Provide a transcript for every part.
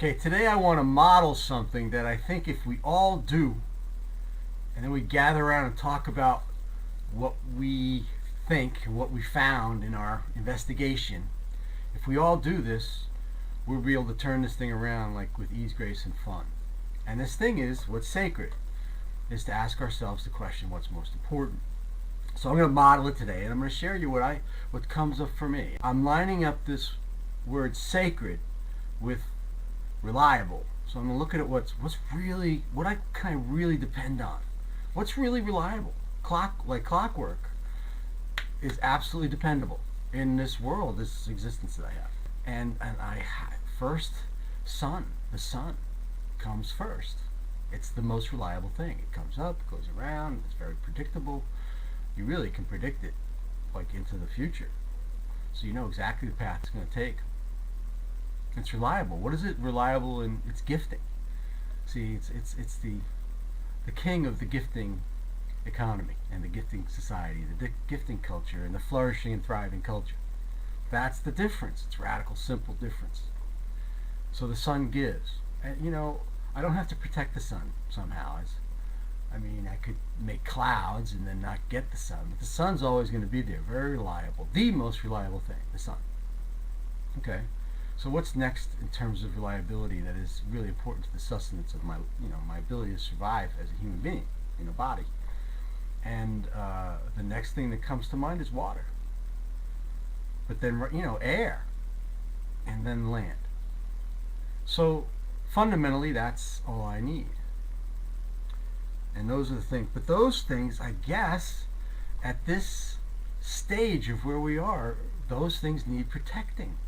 Okay, today I want to model something that I think if we all do, and then we gather around and talk about what we think and what we found in our investigation, if we all do this, we'll be able to turn this thing around like with ease, grace, and fun. And this thing is what's sacred, is to ask ourselves the question, what's most important? So I'm going to model it today, and I'm going to share you what comes up for me. I'm lining up this word sacred with reliable. So I'm going to look at it can I really depend on? What's really reliable? Clockwork is absolutely dependable in this world, this existence that I have. And first, the sun comes first. It's the most reliable thing. It comes up, goes around, it's very predictable. You really can predict it like into the future. So you know exactly the path it's going to take. It's reliable. What is it reliable in? It's gifting. See, it's the king of the gifting economy and the gifting society, the gifting culture and the flourishing and thriving culture. That's the difference. It's radical, simple difference. So the sun gives. And, I don't have to protect the sun somehow. I could make clouds and then not get the sun, but the sun's always going to be there. Very reliable. The most reliable thing, the sun. Okay. So what's next in terms of reliability that is really important to the sustenance of my ability to survive as a human being in a body? And the next thing that comes to mind is water. But then, air, and then land. So fundamentally, that's all I need. And those are the things. But those things, I guess, at this stage of where we are, those things need protecting.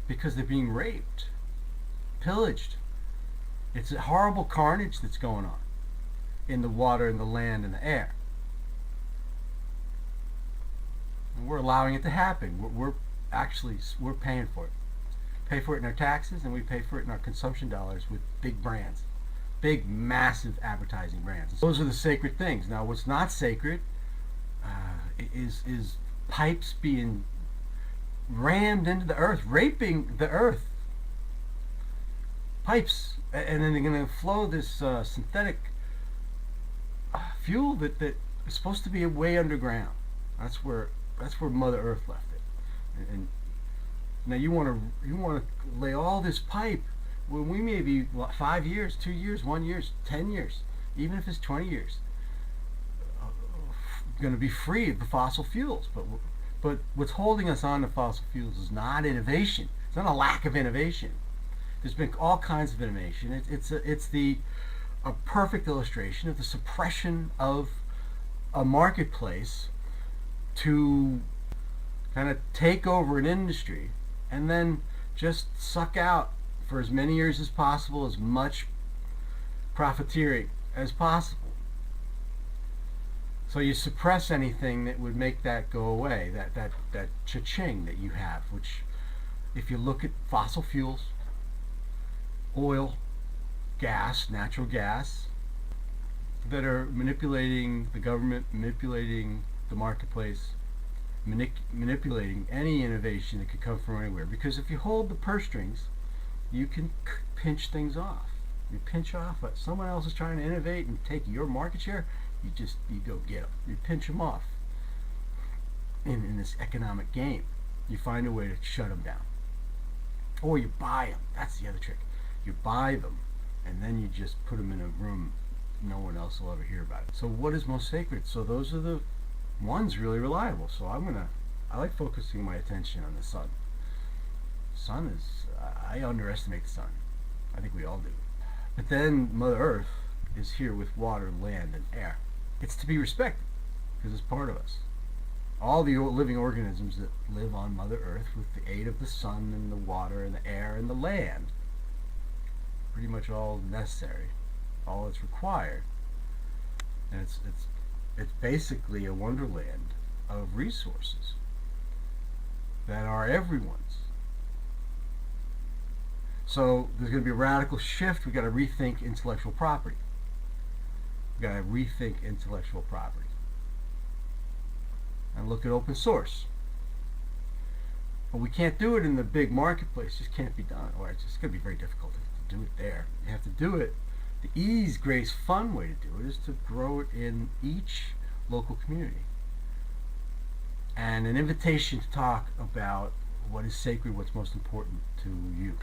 Because they're being raped, pillaged. It's a horrible carnage that's going on in the water and the land and the air. And we're allowing it to happen. We're paying for it. Pay for it in our taxes, and we pay for it in our consumption dollars with big brands. Big, massive advertising brands. Those are the sacred things. Now, what's not sacred is pipes being rammed into the earth, raping the earth. Pipes, and then they're going to flow this synthetic fuel that is supposed to be way underground. That's where Mother Earth left it. And now you want to lay all this pipe when we may be 5 years, 2 years, 1 year, 10 years, even if it's 20 years, going to be free of the fossil fuels. But what's holding us on to fossil fuels is not innovation. It's not a lack of innovation. There's been all kinds of innovation. It's a perfect illustration of the suppression of a marketplace to kind of take over an industry and then just suck out for as many years as possible as much profiteering as possible. So you suppress anything that would make that go away, that cha-ching that you have, which if you look at fossil fuels, oil, gas, natural gas, that are manipulating the government, manipulating the marketplace, manipulating any innovation that could come from anywhere. Because if you hold the purse strings, you can pinch things off. You pinch off what someone else is trying to innovate and take your market share. You go get them. You pinch them off. In this economic game, you find a way to shut them down, or you buy them. That's the other trick. You buy them, and then you just put them in a room no one else will ever hear about it. So what is most sacred? So those are the ones really reliable. So I like focusing my attention on the sun. Sun is, I underestimate the sun. I think we all do. But then Mother Earth is here with water, land, and air. It's to be respected because it's part of us. All the living organisms that live on Mother Earth with the aid of the sun and the water and the air and the land, pretty much all necessary, all that's required. And it's basically a wonderland of resources that are everyone's. So there's going to be a radical shift. We've got to rethink intellectual property. We've got to rethink intellectual property. And look at open source. But we can't do it in the big marketplace. It just can't be done. Or it's just going to be very difficult to do it there. You have to do it. The ease, grace, fun way to do it is to grow it in each local community. And an invitation to talk about what is sacred, what's most important to you.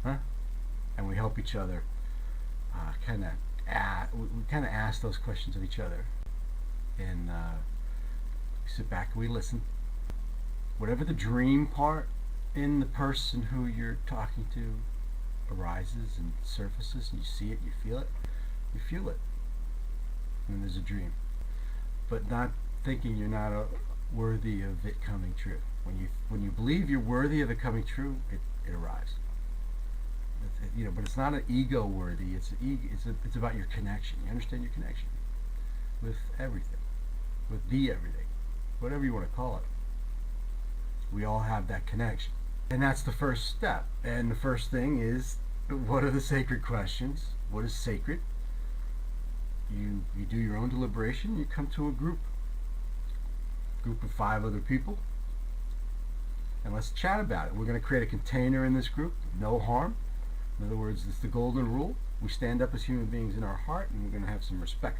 Huh? And we help each other kind of we kind of ask those questions of each other. And we sit back and we listen. Whatever the dream part in the person who you're talking to arises and surfaces, and you see it, you feel it, and there's a dream. But not thinking you're not worthy of it coming true. When you believe you're worthy of it coming true, it arrives. But it's not an ego worthy. It's about your connection. You understand your connection with everything, with the everything, whatever you want to call it. We all have that connection, and that's the first step. And the first thing is, what are the sacred questions? What is sacred? You do your own deliberation. You come to a group of 5 other people, and let's chat about it. We're going to create a container in this group. No harm. In other words, it's the golden rule. We stand up as human beings in our heart, and we're going to have some respect.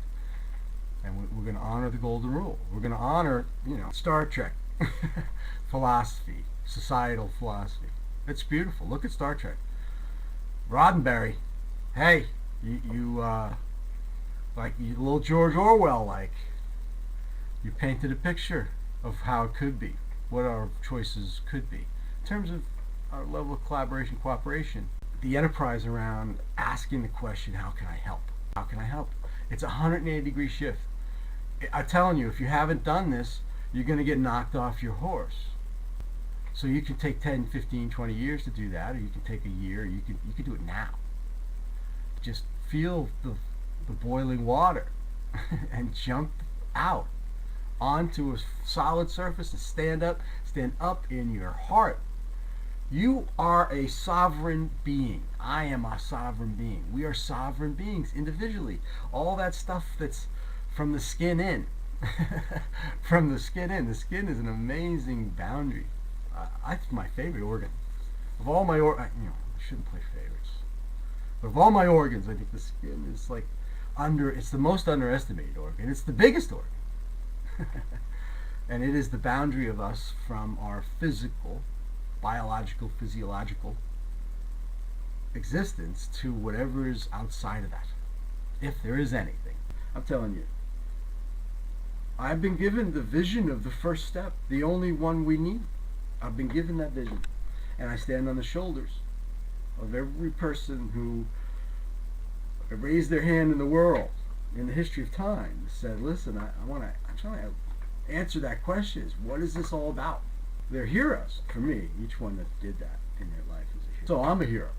And we're going to honor the golden rule. We're going to honor, Star Trek philosophy, societal philosophy. It's beautiful. Look at Star Trek. Roddenberry, hey, you like you, little George Orwell, like you painted a picture of how it could be, what our choices could be in terms of our level of collaboration, cooperation. The enterprise around asking the question, how can I help? How can I help? It's a 180-degree shift. I'm telling you, if you haven't done this, you're going to get knocked off your horse. So you can take 10, 15, 20 years to do that, or you can take a year, you can do it now. Just feel the boiling water and jump out onto a solid surface and stand up in your heart. You are a sovereign being. I am a sovereign being. We are sovereign beings individually. All that stuff that's from the skin in. From the skin in. The skin is an amazing boundary. It's my favorite organ. Of all my I shouldn't play favorites. But of all my organs, I think the skin is it's the most underestimated organ. It's the biggest organ. And it is the boundary of us from our physical, biological, physiological existence to whatever is outside of that, if there is anything. I'm telling you, I've been given the vision of the first step, the only one we need. I've been given that vision, and I stand on the shoulders of every person who raised their hand in the world, in the history of time, said, listen, I'm trying to answer that question. What is this all about? They're heroes for me. Each one that did that in their life is a hero. So I'm a hero.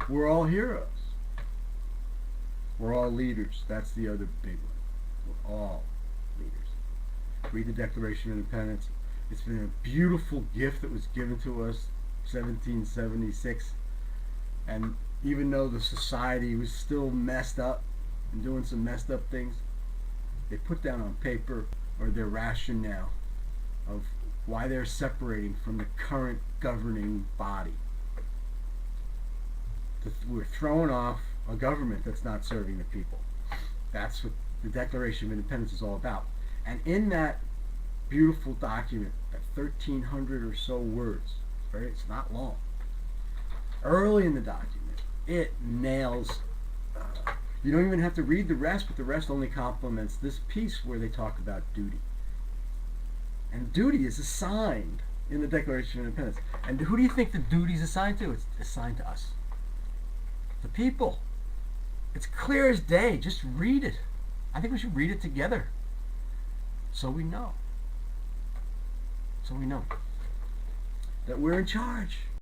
We're all heroes. We're all leaders. That's the other big one. We're all leaders. Read the Declaration of Independence. It's been a beautiful gift that was given to us 1776. And even though the society was still messed up and doing some messed up things, they put down on paper or their rationale of why they're separating from the current governing body. We're throwing off a government that's not serving the people. That's what the Declaration of Independence is all about. And in that beautiful document, that 1,300 or so words, right? It's not long. Early in the document, it nails. You don't even have to read the rest, but the rest only complements this piece where they talk about duty. And duty is assigned in the Declaration of Independence. And who do you think the duty is assigned to? It's assigned to us, the people. It's clear as day. Just read it. I think we should read it together, so we know. So we know that we're in charge.